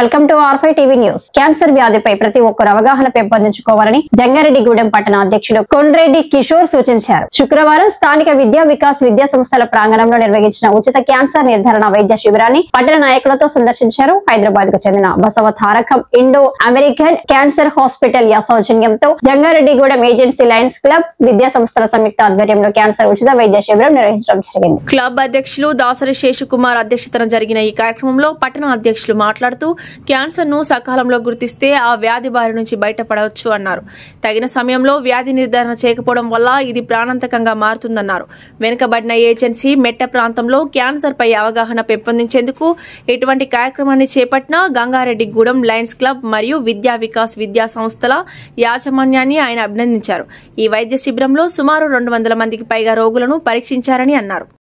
Welcome to R5 TV news. Cancer వ్యాధిపై ప్రతి ఒక్కరు అవగాహన పెంపొందించుకోవాలని జంగారెడ్డిగూడెం పట్టణ అధ్యక్షుడు కొండ్రెడ్డి కిషోర్ సూచించారు. శుక్రవారం స్థానిక విద్యా వికాస్ విద్యా సంస్థల ప్రాంగణంలో నిర్వహించిన ఉచిత క్యాన్సర్ నిర్ధారణ వైద్య శిబిరాన్ని పట్టణ నాయకులతో సందర్శించారు. హైదరాబాద్ కు చెందిన Basava Tarakam Indo American cancer hospital సౌజన్యంతో జంగారెడ్డిగూడెం ఏజెన్సీ లయన్స్ క్లబ్ విద్యా సంస్థల సంయుక్త ఆధ్వర్యంలో క్యాన్సర్ ఉచిత వైద్య శిబిరం నిర్వహించడం జరిగింది. క్లబ్ అధ్యక్షులు దాసరి శేషకుమార్ అధ్యక్షతన జరిగిన ఈ కార్యక్రమంలో పట్టణ అధ్యక్షులు మాట్లాడుతూ క్యాన్సర్ ను సకాలంలో గుర్తిస్తే ఆ వ్యాధి బారి నుంచి బయటపడవచ్చు అన్నారు. తగిన సమయంలో వ్యాధి నిర్ధారణ చేయకపోవడం వల్ల ఇది ప్రాణాంతకంగా మారుతుందన్నారు. వెనుకబడిన ఏజెన్సీ మెట్ట ప్రాంతంలో క్యాన్సర్ పై అవగాహన పెంపొందించేందుకు ఎటువంటి కార్యక్రమాన్ని చేపట్టినా గంగారెడ్డిగూడెం లయన్స్ క్లబ్ మరియు విద్యా వికాస్ విద్యా సంస్థల యాజమాన్యాన్ని ఆయన అభినందించారు. ఈ వైద్య శిబిరంలో సుమారు 200 మందికి పైగా రోగులను పరీక్షించారని అన్నారు.